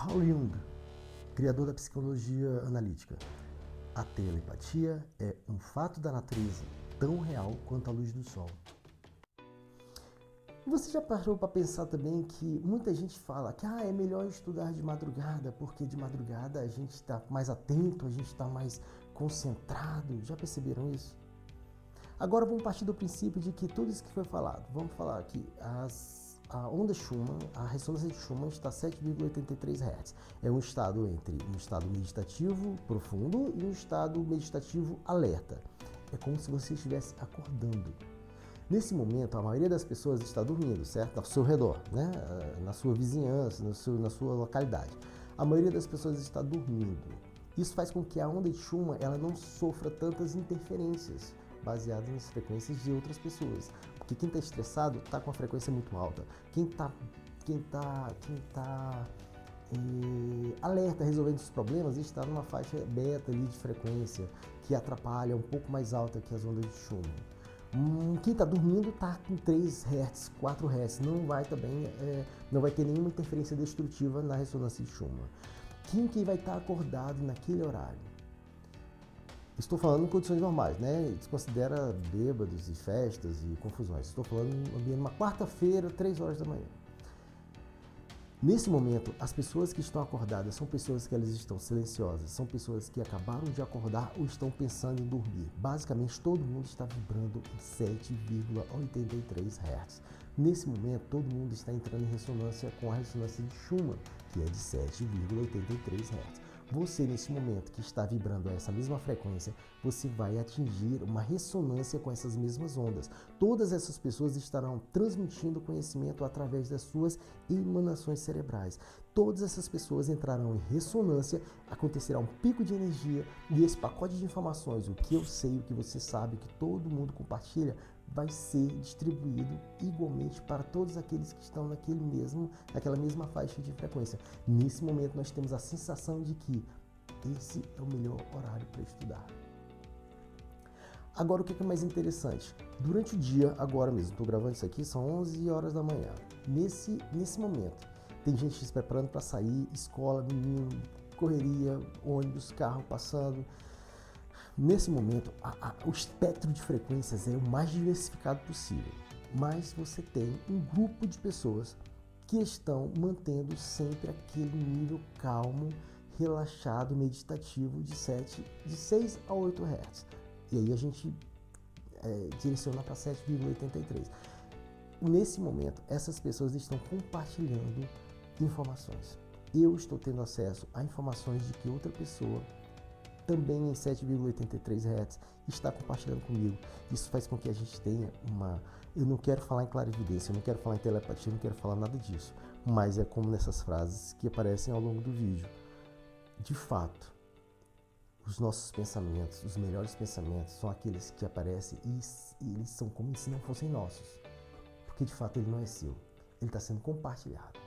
Carl Jung, criador da psicologia analítica. A telepatia é um fato da natureza tão real quanto a luz do sol. Você já parou para pensar também que muita gente fala que é melhor estudar de madrugada, porque de madrugada a gente está mais atento, a gente está mais concentrado. Já perceberam isso? Agora vamos partir do princípio de que tudo isso que foi falado, vamos falar que a onda Schumann, a ressonância de Schumann está a 7,83 Hz. É um estado entre um estado meditativo profundo e um estado meditativo alerta. É como se você estivesse acordando. Nesse momento, a maioria das pessoas está dormindo, certo? Ao seu redor, né? Na sua vizinhança, na sua localidade. A maioria das pessoas está dormindo. Isso faz com que a onda de Schumann ela não sofra tantas interferências baseadas nas frequências de outras pessoas. Porque quem está estressado está com a frequência muito alta. Quem tá alerta, resolvendo os problemas, está numa faixa beta ali de frequência, que atrapalha, um pouco mais alta que as ondas de Schumann. Quem está dormindo está com 3 Hz, 4 Hz, não vai ter nenhuma interferência destrutiva na ressonância de Schumann. Quem vai estar acordado naquele horário? Estou falando em condições normais, né? Desconsidera bêbados e festas e confusões. Estou falando em uma quarta-feira, 3 horas da manhã. Nesse momento, as pessoas que estão acordadas são pessoas que elas estão silenciosas, são pessoas que acabaram de acordar ou estão pensando em dormir. Basicamente, todo mundo está vibrando em 7,83 Hz. Nesse momento, todo mundo está entrando em ressonância com a ressonância de Schumann, que é de 7,83 Hz. Você, nesse momento que está vibrando a essa mesma frequência, você vai atingir uma ressonância com essas mesmas ondas. Todas essas pessoas estarão transmitindo conhecimento através das suas emanações cerebrais. Todas essas pessoas entrarão em ressonância, acontecerá um pico de energia e esse pacote de informações, o que eu sei, o que você sabe, o que todo mundo compartilha, vai ser distribuído igualmente para todos aqueles que estão naquela mesma faixa de frequência. Nesse momento nós temos a sensação de que esse é o melhor horário para estudar. Agora o que é mais interessante? Durante o dia, agora mesmo, estou gravando isso aqui, são 11 horas da manhã. Nesse momento, tem gente se preparando para sair, escola, menino, correria, ônibus, carro passando. Nesse momento, o espectro de frequências é o mais diversificado possível, mas você tem um grupo de pessoas que estão mantendo sempre aquele nível calmo, relaxado, meditativo de 6 a 8 Hz. E aí a gente direciona para 7,83. Nesse momento, essas pessoas estão compartilhando informações. Eu estou tendo acesso a informações de que outra pessoa também em 7,83 Hz, está compartilhando comigo. Isso faz com que a gente tenha eu não quero falar em clarividência, eu não quero falar em telepatia, eu não quero falar nada disso, mas é como nessas frases que aparecem ao longo do vídeo. De fato, os nossos pensamentos, os melhores pensamentos, são aqueles que aparecem e eles são como se não fossem nossos. Porque de fato ele não é seu, ele está sendo compartilhado.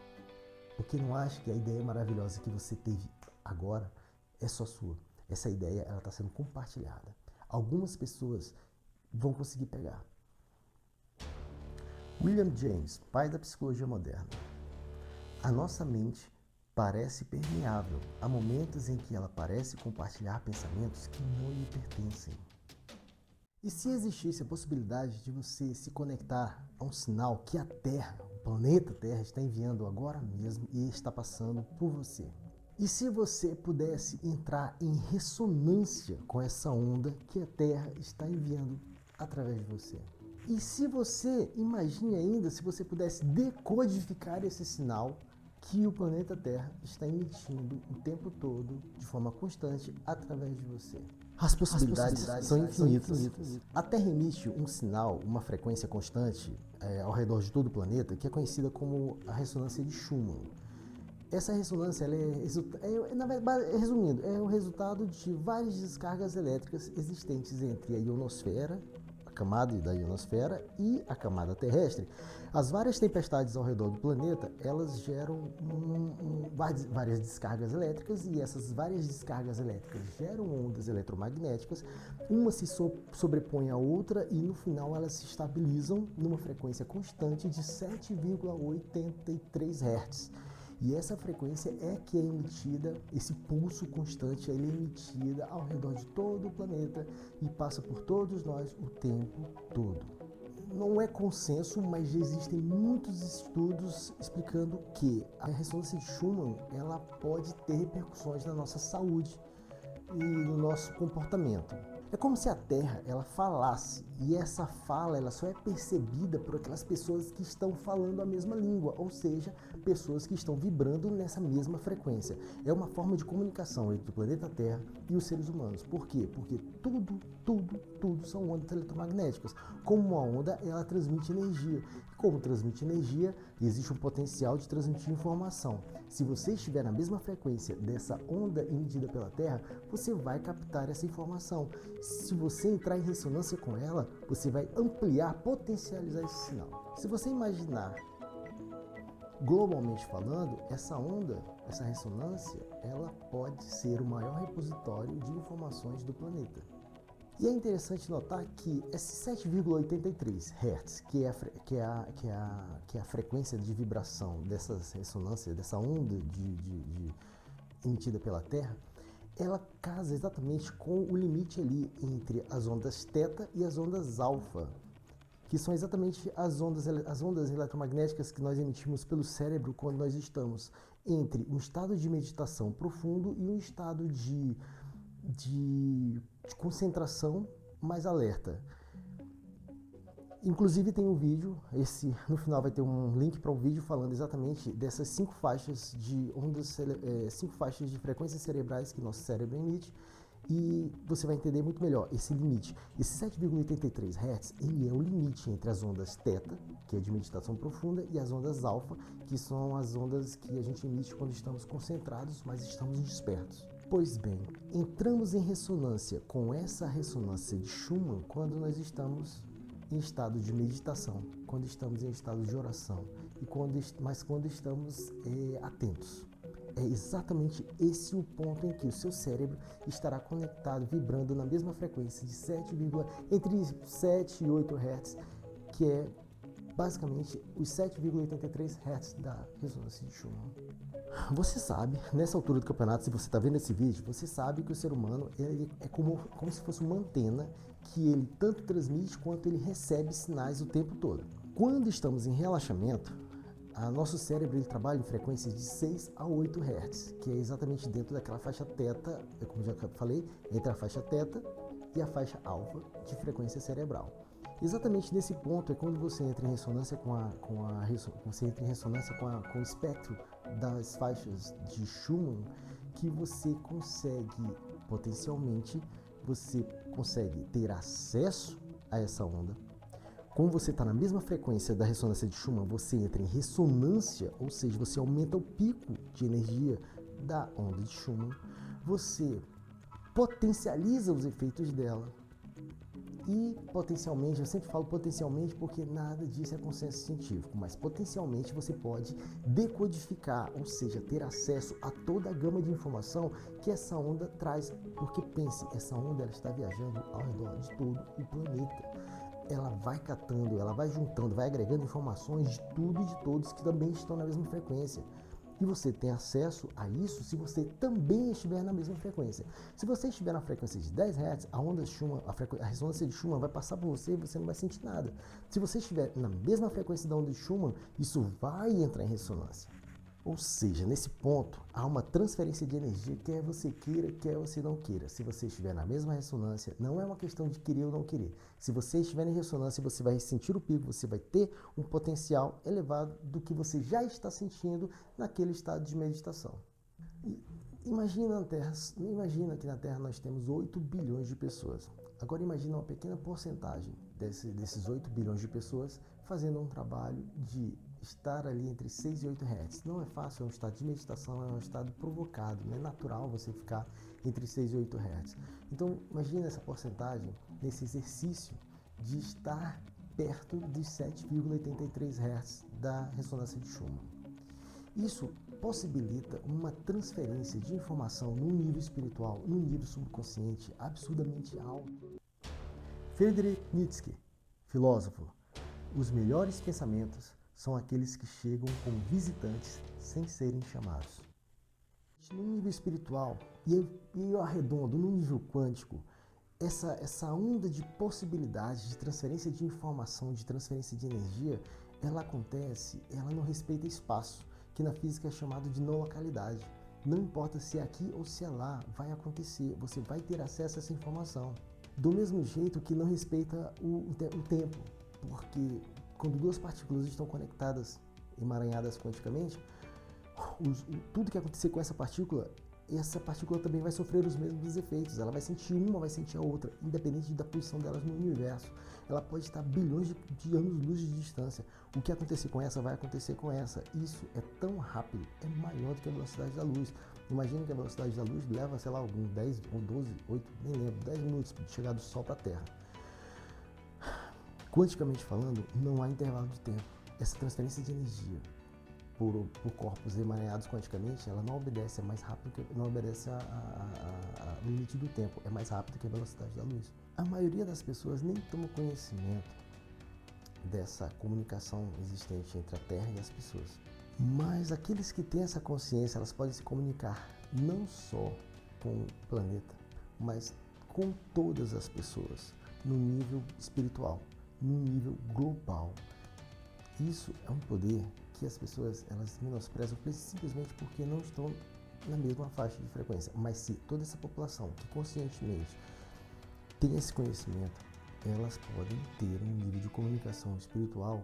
Porque não acha que a ideia maravilhosa que você teve agora é só sua. Essa ideia está sendo compartilhada. Algumas pessoas vão conseguir pegar. William James, pai da psicologia moderna. A nossa mente parece permeável. Há momentos em que ela parece compartilhar pensamentos que não lhe pertencem. E se existisse a possibilidade de você se conectar a um sinal que a Terra, o planeta Terra, está enviando agora mesmo e está passando por você? E se você pudesse entrar em ressonância com essa onda que a Terra está enviando através de você? E se você, imagine ainda, se você pudesse decodificar esse sinal que o planeta Terra está emitindo o tempo todo, de forma constante, através de você? As possibilidades são infinitas. A Terra emite um sinal, uma frequência constante ao redor de todo o planeta, que é conhecida como a ressonância de Schumann. Essa ressonância, resumindo, é o resultado de várias descargas elétricas existentes entre a ionosfera, a camada da ionosfera e a camada terrestre. As várias tempestades ao redor do planeta, elas geram várias descargas elétricas e essas várias descargas elétricas geram ondas eletromagnéticas. Uma se sobrepõe à outra e no final elas se estabilizam numa frequência constante de 7,83 Hz. E essa frequência é que é emitida, esse pulso constante, ele é emitida ao redor de todo o planeta e passa por todos nós o tempo todo. Não é consenso, mas já existem muitos estudos explicando que a ressonância de Schumann ela pode ter repercussões na nossa saúde e no nosso comportamento. É como se a Terra ela falasse, e essa fala ela só é percebida por aquelas pessoas que estão falando a mesma língua, ou seja, pessoas que estão vibrando nessa mesma frequência. É uma forma de comunicação entre o planeta Terra e os seres humanos. Por quê? Porque tudo são ondas eletromagnéticas. Como uma onda, ela transmite energia. E como transmite energia, existe um potencial de transmitir informação. Se você estiver na mesma frequência dessa onda emitida pela Terra, você vai captar essa informação. Se você entrar em ressonância com ela, você vai ampliar, potencializar esse sinal. Se você imaginar, globalmente falando, essa onda, essa ressonância, ela pode ser o maior repositório de informações do planeta. E é interessante notar que esse 7,83 Hz, que é a frequência de vibração dessas ressonâncias, dessa onda emitida pela Terra, ela casa exatamente com o limite ali entre as ondas θ e as ondas alfa, que são exatamente as ondas eletromagnéticas que nós emitimos pelo cérebro quando nós estamos entre um estado de meditação profundo e um estado de concentração mais alerta. Inclusive tem um vídeo, no final vai ter um link para um vídeo falando exatamente dessas 5 faixas de ondas, 5 faixas de frequências cerebrais que nosso cérebro emite, e você vai entender muito melhor esse limite. Esse 7,83 Hz, ele é o limite entre as ondas θ, que é de meditação profunda, e as ondas alfa, que são as ondas que a gente emite quando estamos concentrados, mas estamos despertos. Pois bem, entramos em ressonância com essa ressonância de Schumann quando nós estamos em estado de meditação, quando estamos em estado de oração, mas quando estamos atentos. É exatamente esse o ponto em que o seu cérebro estará conectado, vibrando na mesma frequência de entre 7 e 8 Hz, que é basicamente os 7,83 Hz da ressonância de Schumann. Você sabe, nessa altura do campeonato, se você está vendo esse vídeo, você sabe que o ser humano ele é como se fosse uma antena que ele tanto transmite quanto ele recebe sinais o tempo todo. Quando estamos em relaxamento, nosso cérebro ele trabalha em frequências de 6 a 8 Hz, que é exatamente dentro daquela faixa θ, como já falei, entre a faixa θ e a faixa alfa de frequência cerebral. Exatamente nesse ponto é quando você entra em ressonância com o espectro das faixas de Schumann, que você consegue potencialmente ter acesso a essa onda. Como você está na mesma frequência da ressonância de Schumann, você entra em ressonância, ou seja, você aumenta o pico de energia da onda de Schumann, você potencializa os efeitos dela. E potencialmente, eu sempre falo potencialmente porque nada disso é consenso científico, mas potencialmente você pode decodificar, ou seja, ter acesso a toda a gama de informação que essa onda traz. Porque pense, essa onda ela está viajando ao redor de todo o planeta. Ela vai catando, ela vai juntando, vai agregando informações de tudo e de todos que também estão na mesma frequência. E você tem acesso a isso se você também estiver na mesma frequência. Se você estiver na frequência de 10 Hz, a onda de Schumann, a ressonância de Schumann vai passar por você e você não vai sentir nada. Se você estiver na mesma frequência da onda de Schumann, isso vai entrar em ressonância. Ou seja, nesse ponto, há uma transferência de energia, quer você queira, quer você não queira. Se você estiver na mesma ressonância, não é uma questão de querer ou não querer. Se você estiver em ressonância, você vai sentir o pico, você vai ter um potencial elevado do que você já está sentindo naquele estado de meditação. Imagina que na Terra nós temos 8 bilhões de pessoas. Agora imagina uma pequena porcentagem desses 8 bilhões de pessoas fazendo um trabalho de estar ali entre 6 e 8 Hz. Não é fácil, é um estado de meditação, é um estado provocado, não é natural você ficar entre 6 e 8 Hz. Então imagina essa porcentagem nesse exercício de estar perto de 7,83 Hz da ressonância de Schumann. Isso possibilita uma transferência de informação no nível espiritual, no nível subconsciente, absurdamente alto. Friedrich Nietzsche, filósofo: os melhores pensamentos são aqueles que chegam como visitantes sem serem chamados. No nível espiritual, e eu arredondo, no nível quântico, essa onda de possibilidades de transferência de informação, de transferência de energia, ela acontece, ela não respeita espaço, que na física é chamado de não localidade. Não importa se é aqui ou se é lá, vai acontecer, você vai ter acesso a essa informação. Do mesmo jeito que não respeita o tempo, porque quando duas partículas estão conectadas, emaranhadas quanticamente, tudo que acontecer com essa partícula também vai sofrer os mesmos efeitos. Ela vai sentir uma, vai sentir a outra, independente da posição delas no universo. Ela pode estar bilhões de anos-luz de distância. O que acontecer com essa vai acontecer com essa. Isso é tão rápido, é maior do que a velocidade da luz. Imagina que a velocidade da luz leva, sei lá, alguns 10 ou 12, 8, nem lembro, 10 minutos de chegar do Sol para a Terra. Quanticamente falando, não há intervalo de tempo. Essa transferência de energia por corpos emaranhados quanticamente, ela não obedece, não obedece ao limite do tempo, é mais rápido que a velocidade da luz. A maioria das pessoas nem toma conhecimento dessa comunicação existente entre a Terra e as pessoas. Mas aqueles que têm essa consciência, elas podem se comunicar não só com o planeta, mas com todas as pessoas, no nível espiritual, no nível global. Isso é um poder que as pessoas elas menosprezam simplesmente porque não estão na mesma faixa de frequência. Mas se toda essa população que conscientemente tem esse conhecimento, elas podem ter um nível de comunicação espiritual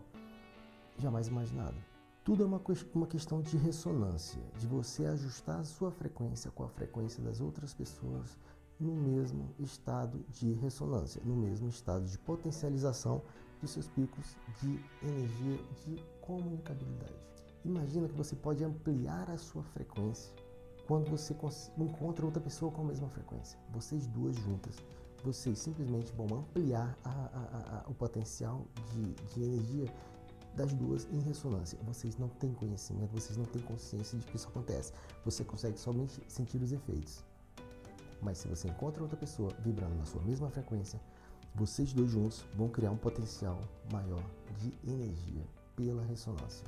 jamais imaginado. Tudo é uma questão de ressonância, de você ajustar a sua frequência com a frequência das outras pessoas no mesmo estado de ressonância, no mesmo estado de potencialização dos seus picos de energia de comunicabilidade. Imagina que você pode ampliar a sua frequência quando você encontra outra pessoa com a mesma frequência. Vocês duas juntas, vocês simplesmente vão ampliar o potencial de energia das duas em ressonância. Vocês não têm conhecimento, vocês não têm consciência de que isso acontece. Você consegue somente sentir os efeitos. Mas se você encontra outra pessoa vibrando na sua mesma frequência, vocês dois juntos vão criar um potencial maior de energia pela ressonância.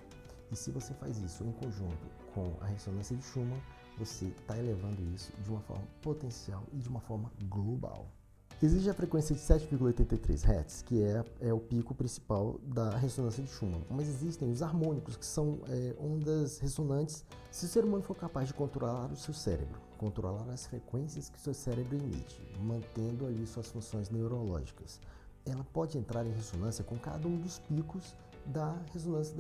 E se você faz isso em conjunto com a ressonância de Schumann, você está elevando isso de uma forma potencial e de uma forma global. Existe a frequência de 7,83 Hz, que é o pico principal da ressonância de Schumann, mas existem os harmônicos, que são ondas ressonantes. Se o ser humano for capaz de controlar o seu cérebro, controlar as frequências que o seu cérebro emite, mantendo ali suas funções neurológicas, ela pode entrar em ressonância com cada um dos picos da ressonância,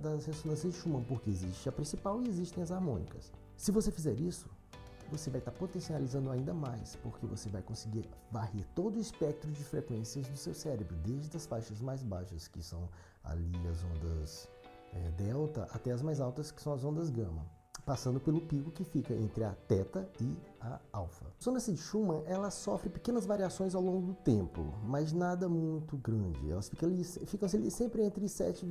das ressonâncias de Schumann, porque existe a principal e existem as harmônicas. Se você fizer isso, você vai estar potencializando ainda mais, porque você vai conseguir varrer todo o espectro de frequências do seu cérebro, desde as faixas mais baixas, que são ali as ondas delta, até as mais altas, que são as ondas gama, passando pelo pico que fica entre a teta e a alfa. A ressonância de Schumann, ela sofre pequenas variações ao longo do tempo, mas nada muito grande. Elas ficam ali sempre entre 7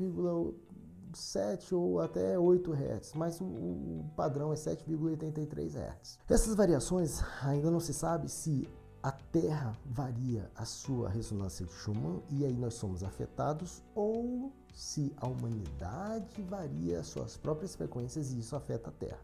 ou até 8 Hz, mas o padrão é 7,83 Hz. Essas variações ainda não se sabe se a Terra varia a sua ressonância de Schumann e aí nós somos afetados, ou se a humanidade varia as suas próprias frequências e isso afeta a Terra.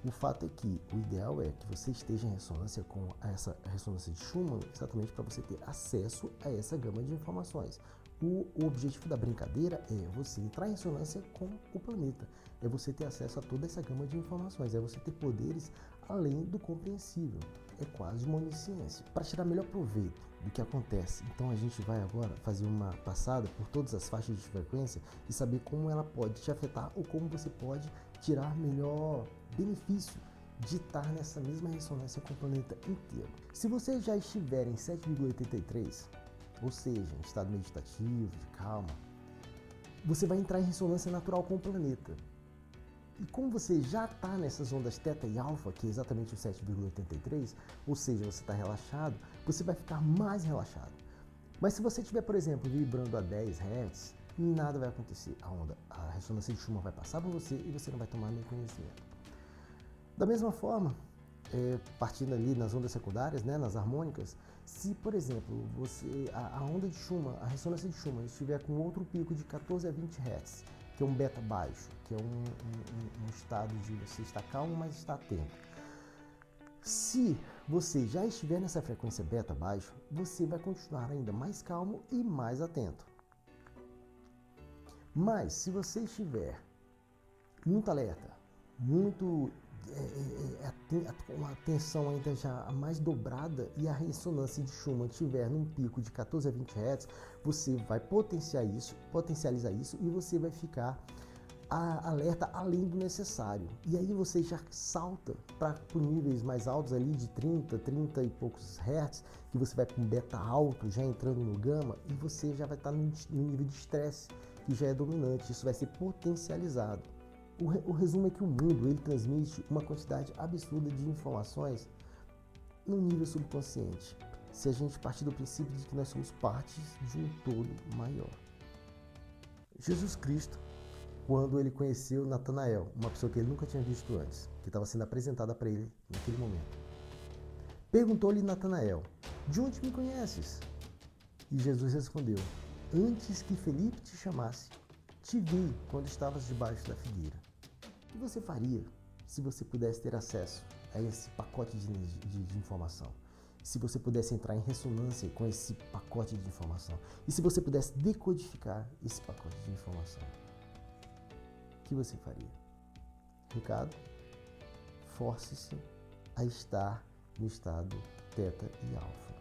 O fato é que o ideal é que você esteja em ressonância com essa ressonância de Schumann, exatamente para você ter acesso a essa gama de informações. O objetivo da brincadeira é você entrar em ressonância com o planeta, é você ter acesso a toda essa gama de informações, é você ter poderes além do compreensível, é quase uma onisciência. Para tirar melhor proveito do que acontece, então a gente vai agora fazer uma passada por todas as faixas de frequência e saber como ela pode te afetar ou como você pode tirar melhor benefício de estar nessa mesma ressonância com o planeta inteiro. Se você já estiver em 7,83, ou seja, em estado meditativo, de calma, você vai entrar em ressonância natural com o planeta. E como você já está nessas ondas teta e alfa, que é exatamente o 7,83, ou seja, você está relaxado, você vai ficar mais relaxado. Mas se você estiver, por exemplo, vibrando a 10 Hz, nada vai acontecer. A ressonância de Schumann vai passar por você e você não vai tomar nenhum conhecimento. Da mesma forma, partindo ali nas ondas secundárias, né, nas harmônicas, se, por exemplo, a onda de Schumann, a ressonância de Schumann estiver com outro pico de 14 a 20 Hz, que é um beta baixo, que é um estado de você estar calmo, mas estar atento. Se você já estiver nessa frequência beta baixo, você vai continuar ainda mais calmo e mais atento. Mas se você estiver muito alerta, muito com a atenção ainda já mais dobrada e a ressonância de Schumann estiver num pico de 14 a 20 Hz, você vai potencializar isso e você vai ficar alerta além do necessário. E aí você já salta para níveis mais altos ali de 30 e poucos Hz, que você vai para um beta alto, já entrando no gama, e você já vai estar no nível de estresse, que já é dominante. Isso vai ser potencializado. O resumo é que o mundo ele transmite uma quantidade absurda de informações no nível subconsciente, se a gente partir do princípio de que nós somos partes de um todo maior. Jesus Cristo, quando ele conheceu Natanael, uma pessoa que ele nunca tinha visto antes, que estava sendo apresentada para ele naquele momento, perguntou-lhe Natanael: de onde me conheces? E Jesus respondeu: antes que Felipe te chamasse, te vi quando estavas debaixo da figueira. O que você faria se você pudesse ter acesso a esse pacote de informação? Se você pudesse entrar em ressonância com esse pacote de informação? E se você pudesse decodificar esse pacote de informação? O que você faria? Recado: force-se a estar no estado teta e alfa.